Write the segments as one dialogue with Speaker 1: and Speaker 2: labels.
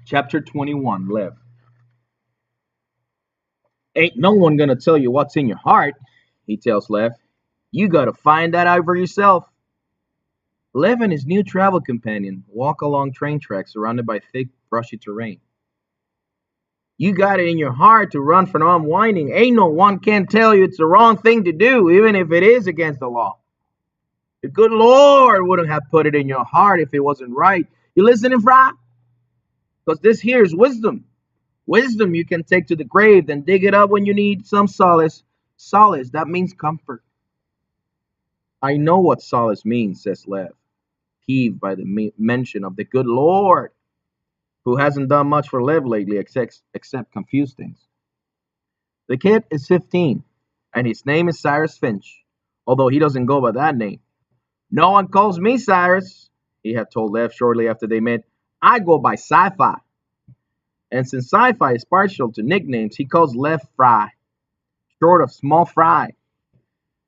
Speaker 1: Chapter 21, Lev. Ain't no one gonna tell you what's in your heart, he tells Lev. You gotta find that out for yourself. Lev and his new travel companion walk along train tracks surrounded by thick, brushy terrain. You got it in your heart to run from unwinding. Ain't no one can tell you it's the wrong thing to do, even if it is against the law. The good Lord wouldn't have put it in your heart if it wasn't right. You listening, Fry? Because this here is wisdom. Wisdom you can take to the grave, then dig it up when you need some solace. Solace, that means comfort. I know what solace means, says Lev, peeved by the mention of the good Lord, who hasn't done much for Lev lately except confuse things. The kid is 15, and his name is Cyrus Finch, although he doesn't go by that name. No one calls me Cyrus, he had told Lev shortly after they met. I go by Sci-Fi. And since Sci-Fi is partial to nicknames, he calls Lev Fry, short of Small Fry.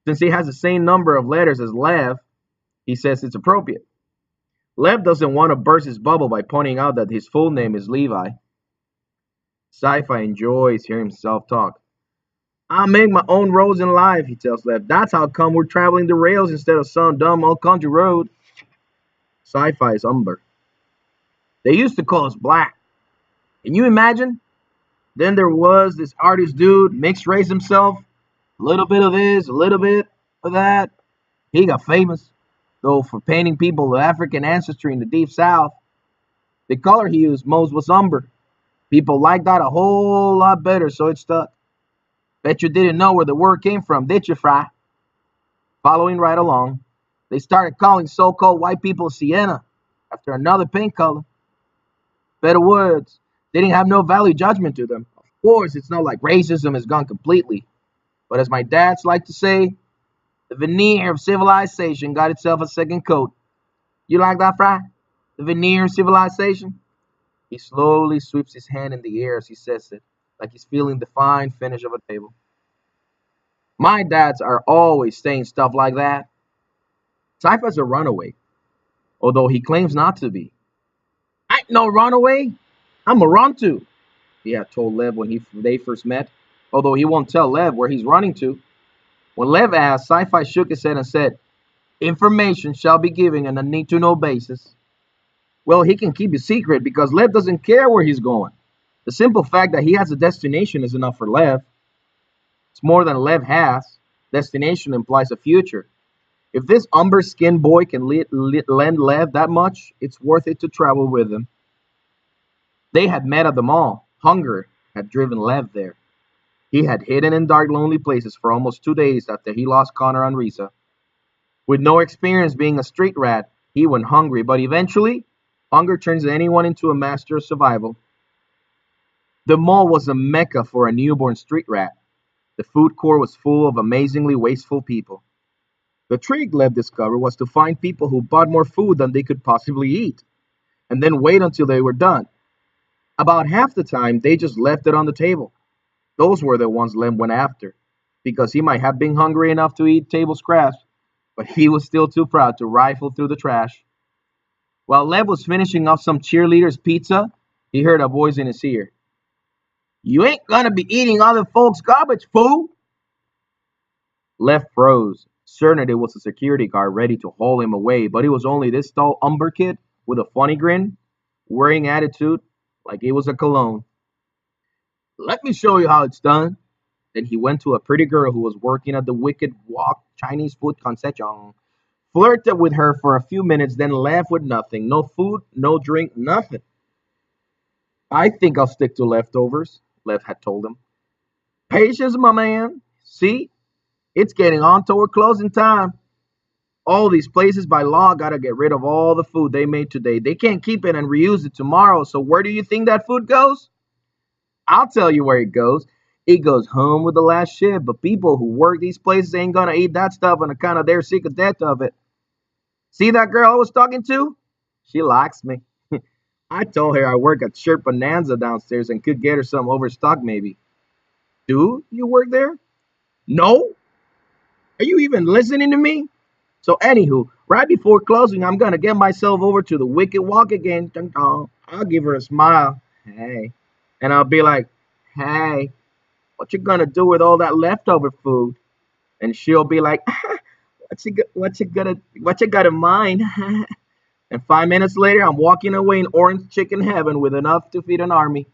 Speaker 1: Since he has the same number of letters as Lev, he says it's appropriate. Lev doesn't want to burst his bubble by pointing out that his full name is Levi. Sci-Fi enjoys hearing himself talk. I make my own roads in life, he tells Lev. That's how come we're traveling the rails instead of some dumb old country road. Sci-Fi is umber. They used to call us black. Can you imagine? Then there was this artist dude, mixed race himself. A little bit of this, a little bit of that. He got famous, though, for painting people with African ancestry in the deep south. The color he used most was umber. People liked that a whole lot better, so it stuck. Bet you didn't know where the word came from, did you, Fry? Following right along, they started calling so-called white people sienna after another paint color. Better words. They didn't have no value judgment to them. Of course, it's not like racism is gone completely. But as my dads like to say, the veneer of civilization got itself a second coat. You like that, Fry? The veneer of civilization? He slowly sweeps his hand in the air as he says it, like he's feeling the fine finish of a table. My dads are always saying stuff like that. Sci-Fi's a runaway, although he claims not to be. I ain't no runaway. I'm a run to, he had told Lev when they first met, although he won't tell Lev where he's running to. When Lev asked, Sci-Fi shook his head and said, information shall be given on a need-to-know basis. Well, he can keep it secret because Lev doesn't care where he's going. The simple fact that he has a destination is enough for Lev. It's more than Lev has. Destination implies a future. If this umber-skinned boy can lend Lev that much, it's worth it to travel with him. They had met at the mall. Hunger had driven Lev there. He had hidden in dark, lonely places for almost 2 days after he lost Connor and Risa. With no experience being a street rat, he went hungry, but eventually, hunger turns anyone into a master of survival. The mall was a mecca for a newborn street rat. The food court was full of amazingly wasteful people. The trick Lev discovered was to find people who bought more food than they could possibly eat, and then wait until they were done. About half the time, they just left it on the table. Those were the ones Lev went after, because he might have been hungry enough to eat table scraps, but he was still too proud to rifle through the trash. While Lev was finishing off some cheerleader's pizza, he heard a voice in his ear. You ain't gonna be eating other folks' garbage, fool! Lev froze, certain it was a security guard ready to haul him away, but it was only this tall umber kid with a funny grin, wearing attitude like it was a cologne. Let me show you how it's done. Then he went to a pretty girl who was working at the Wicked Walk Chinese food concession, flirted with her for a few minutes, then left with nothing. No food, no drink, nothing. I think I'll stick to leftovers, Lev had told him. Patience, my man. See? It's getting on toward closing time. All these places by law gotta get rid of all the food they made today. They can't keep it and reuse it tomorrow, so where do you think that food goes? I'll tell you where it goes. It goes home with the last shift, but people who work these places ain't gonna eat that stuff on account of they're sick of death of it. See that girl I was talking to? She likes me. I told her I work at Shirt Bonanza downstairs and could get her some overstock maybe. Do you work there? No? Are you even listening to me? So anywho, right before closing, I'm gonna get myself over to the Wicked Walk again. I'll give her a smile. hey. And I'll be like, hey, what you gonna do with all that leftover food? And she'll be like, what you got in mind? And 5 minutes later, I'm walking away in orange chicken heaven with enough to feed an army.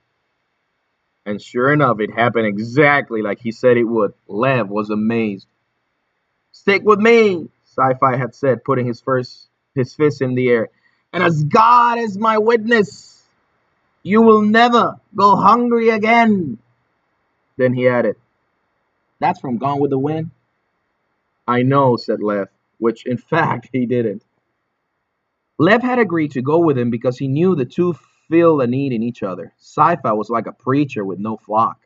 Speaker 1: And sure enough, it happened exactly like he said it would. Lev was amazed. Stick with me, Sci-Fi had said, putting his fist in the air. And as God is my witness, you will never go hungry again. Then he added, that's from Gone with the Wind. I know, said Lev, which in fact he didn't. Lev had agreed to go with him because he knew the two feel a need in each other. Sci-Fi was like a preacher with no flock.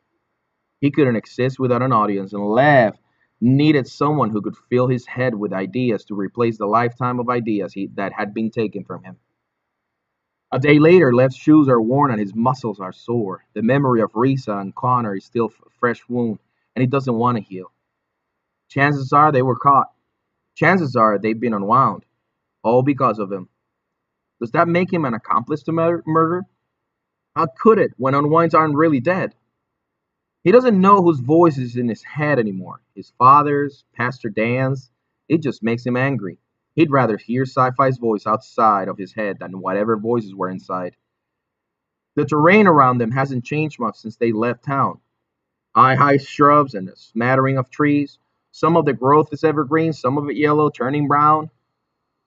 Speaker 1: He couldn't exist without an audience, and Lev needed someone who could fill his head with ideas to replace the lifetime of ideas that had been taken from him. A day later, Lev's shoes are worn and his muscles are sore. The memory of Risa and Connor is still a fresh wound, and he doesn't want to heal. Chances are they were caught. Chances are they've been unwound, all because of him. Does that make him an accomplice to murder? How could it when unwinds aren't really dead? He doesn't know whose voice is in his head anymore. His father's, Pastor Dan's. It just makes him angry. He'd rather hear Sci-Fi's voice outside of his head than whatever voices were inside. The terrain around them hasn't changed much since they left town. High shrubs and a smattering of trees. Some of the growth is evergreen, some of it yellow, turning brown.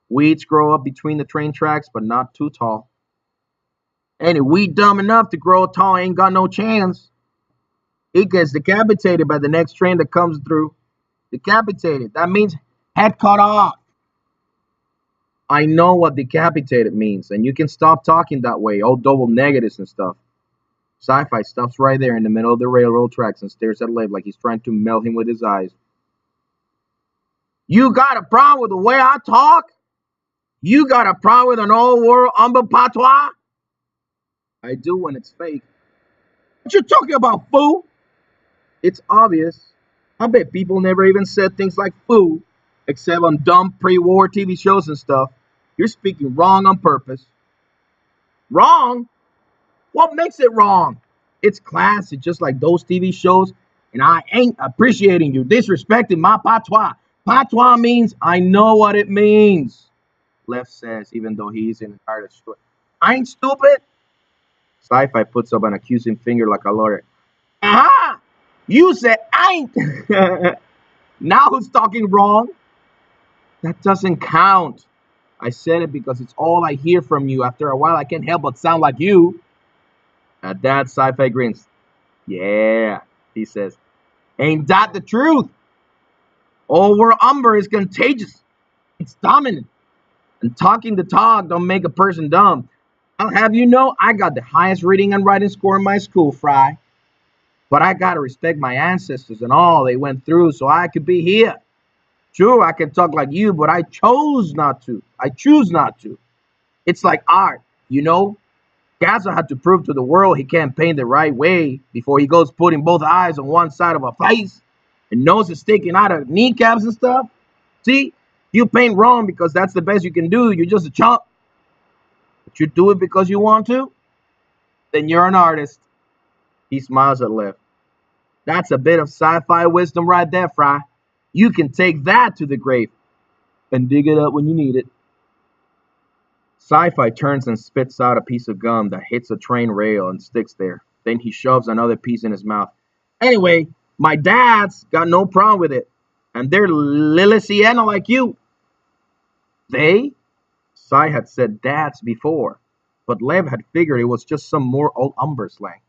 Speaker 1: Weeds grow up between the train tracks, but not too tall. Any weed dumb enough to grow tall ain't got no chance. He gets decapitated by the next train that comes through. Decapitated. That means head cut off. I know what decapitated means, and you can stop talking that way, all double negatives and stuff. Sci-Fi stops right there in the middle of the railroad tracks and stares at Lev like he's trying to melt him with his eyes. You got a problem with the way I talk? You got a problem with an old world umber patois? I do when it's fake. What you talking about, fool? It's obvious. I bet people never even said things like fool, except on dumb pre-war TV shows and stuff. You're speaking wrong on purpose. Wrong? What makes it wrong? It's classic, just like those TV shows, and I ain't appreciating you disrespecting my patois. Patois means I know what it means, Lev says, even though he's in entirely short. I ain't stupid. Sci-Fi puts up an accusing finger like a lawyer. Aha! You said ain't. Now who's talking wrong? That doesn't count. I said it because it's all I hear from you. After a while, I can't help but sound like you. At that, Sci-Fi grins. Yeah, he says. Ain't that the truth? Old world umber is contagious. It's dominant. And talking the talk don't make a person dumb. I'll have you know I got the highest reading and writing score in my school, Fry. But I gotta respect my ancestors and all they went through so I could be here. Sure, I can talk like you, but I chose not to. I choose not to. It's like art, you know? Picasso had to prove to the world he can't paint the right way before he goes putting both eyes on one side of a face and nose is sticking out of kneecaps and stuff. See, you paint wrong because that's the best you can do. You're just a chump. But you do it because you want to, then you're an artist. He smiles at Lev. That's a bit of sci-fi wisdom right there, Fry. You can take that to the grave and dig it up when you need it. Sci-Fi turns and spits out a piece of gum that hits a train rail and sticks there. Then he shoves another piece in his mouth. Anyway, my dad's got no problem with it. And they're Lillisiana like you. They? Sci had said dads before, but Lev had figured it was just some more old umber slang.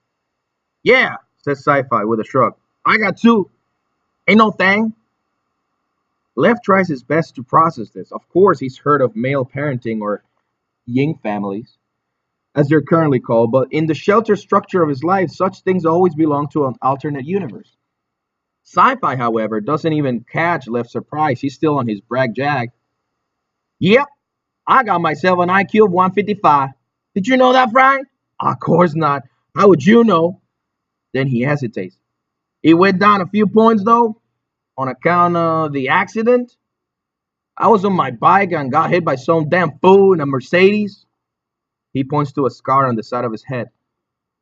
Speaker 1: Yeah, says Sci-Fi with a shrug. I got two. Ain't no thing. Lev tries his best to process this. Of course, he's heard of male parenting or Ying families, as they're currently called, but in the sheltered structure of his life, such things always belong to an alternate universe. Sci-Fi, however, doesn't even catch Lev's surprise. He's still on his brag jag. Yep, I got myself an IQ of 155. Did you know that, Frank? Of course not. How would you know? Then he hesitates. It went down a few points, though, on account of the accident. I was on my bike and got hit by some damn fool in a Mercedes. He points to a scar on the side of his head.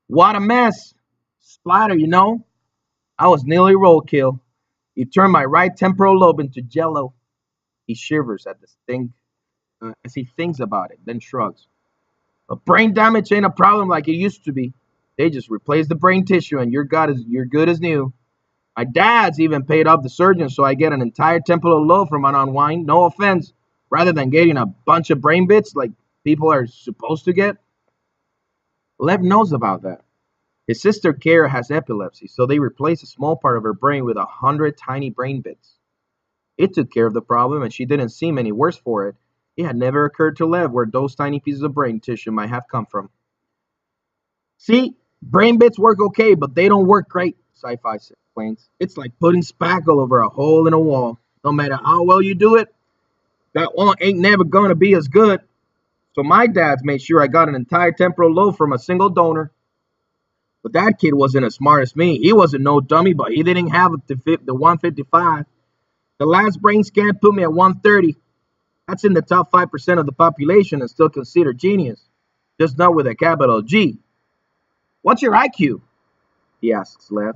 Speaker 1: What a mess! Splatter, you know? I was nearly roadkill. You turned my right temporal lobe into jello. He shivers at this thing as he thinks about it, then shrugs. But brain damage ain't a problem like it used to be. They just replace the brain tissue and you're good as new. My dad's even paid off the surgeon so I get an entire temporal lobe from an unwind, no offense, rather than getting a bunch of brain bits like people are supposed to get. Lev knows about that. His sister Kara has epilepsy, so they replaced a small part of her brain with 100 tiny brain bits. It took care of the problem, and she didn't seem any worse for it. It had never occurred to Lev where those tiny pieces of brain tissue might have come from. See, brain bits work okay, but they don't work great, Sci-Fi explains. It's like putting spackle over a hole in a wall. No matter how well you do it, that one ain't never gonna be as good. So my dad's made sure I got an entire temporal lobe from a single donor. But that kid wasn't as smart as me. He wasn't no dummy, but he didn't have the 155. The last brain scan put me at 130. That's in the top 5% of the population and still considered genius. Just not with a capital G. What's your IQ? He asks Lev.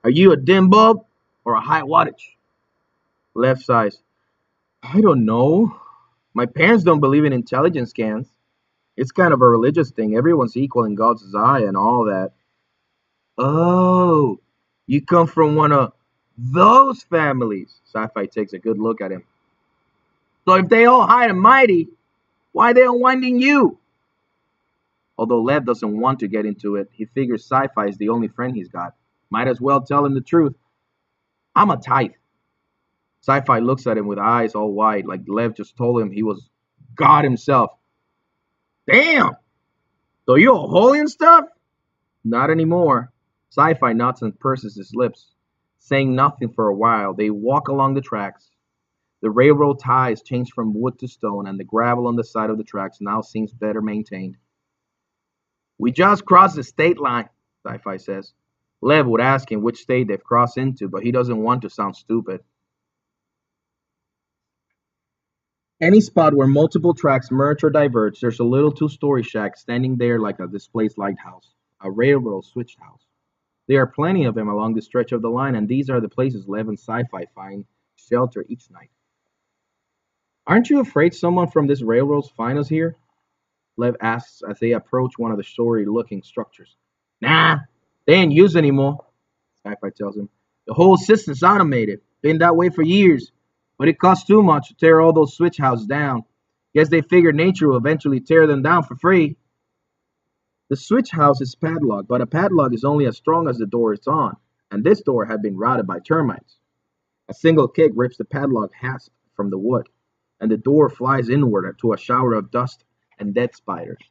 Speaker 1: Are you a dim bulb or a high wattage? Lev sighs. I don't know. My parents don't believe in intelligence scans. It's kind of a religious thing. Everyone's equal in God's eye and all that. Oh, you come from one of those families. Sci-Fi takes a good look at him. So if they all high and mighty, why they unwinding you? Although Lev doesn't want to get into it, he figures Sci-Fi is the only friend he's got. Might as well tell him the truth. I'm a type. Sci-Fi looks at him with eyes all wide, like Lev just told him he was God himself. Damn! So you all holy and stuff? Not anymore. Sci-Fi nods and purses his lips. Saying nothing for a while, they walk along the tracks. The railroad ties changed from wood to stone, and the gravel on the side of the tracks now seems better maintained. We just crossed the state line, Sci-Fi says. Lev would ask him which state they've crossed into, but he doesn't want to sound stupid. Any spot where multiple tracks merge or diverge, there's a little two-story shack standing there like a displaced lighthouse, a railroad switch house. There are plenty of them along the stretch of the line, and these are the places Lev and Sci-Fi find shelter each night. Aren't you afraid someone from this railroad's find us here? Lev asks as they approach one of the story-looking structures. Nah, they ain't used anymore, Sci-Fi tells him. The whole system's automated. Been that way for years. But it costs too much to tear all those switch houses down. Guess they figured nature will eventually tear them down for free. The switch house is padlocked, but a padlock is only as strong as the door it's on, and this door had been rotted by termites. A single kick rips the padlock hasp from the wood, and the door flies inward to a shower of dust and dead spiders.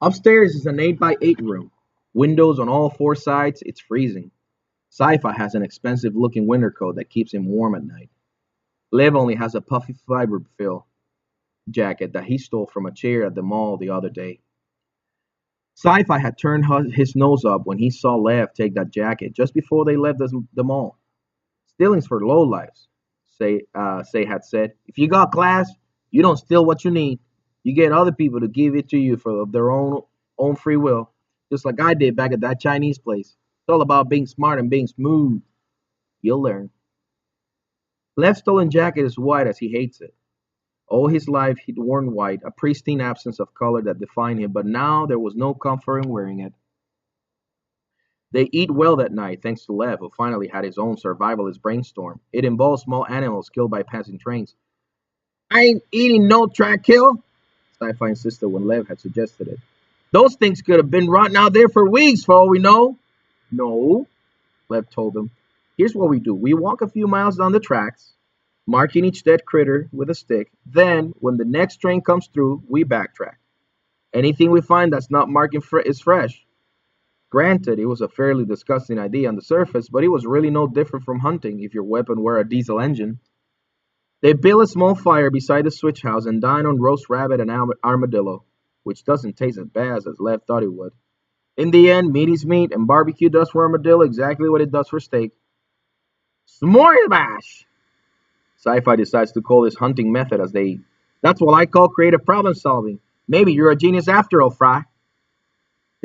Speaker 1: Upstairs is an 8 by 8 room. Windows on all four sides, it's freezing. Sci-Fi has an expensive looking winter coat that keeps him warm at night. Lev only has a puffy fiber fill jacket that he stole from a chair at the mall the other day. Sci-Fi had turned his nose up when he saw Lev take that jacket just before they left the mall. Stealing's for lowlifes, Say had said. If you got class, you don't steal what you need. You get other people to give it to you for their own free will, just like I did back at that Chinese place. It's all about being smart and being smooth. You'll learn. Lev's stolen jacket is white as he hates it. All his life he'd worn white, a pristine absence of color that defined him, but now there was no comfort in wearing it. They eat well that night, thanks to Lev, who finally had his own survivalist brainstorm. It involved small animals killed by passing trains. I ain't eating no track kill, Sci-Fi insisted when Lev had suggested it. Those things could have been rotting out there for weeks, for all we know. No, Lev told him. Here's what we do. We walk a few miles down the tracks, marking each dead critter with a stick. Then, when the next train comes through, we backtrack. Anything we find that's not marked is fresh. Granted, it was a fairly disgusting idea on the surface, but it was really no different from hunting if your weapon were a diesel engine. They built a small fire beside the switch house and dined on roast rabbit and armadillo, which doesn't taste as bad as Lev thought it would. In the end, meat is meat, and barbecue does for armadillo exactly what it does for steak. Smorgasbord! Sci-Fi decides to call his hunting method as they eat. That's what I call creative problem solving. Maybe you're a genius after all, Fry.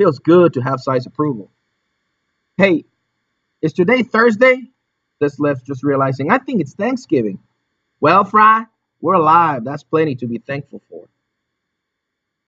Speaker 1: Feels good to have Si's approval. Hey, is today Thursday? This Lev's just realizing. I think it's Thanksgiving. Well, Fry, we're alive. That's plenty to be thankful for.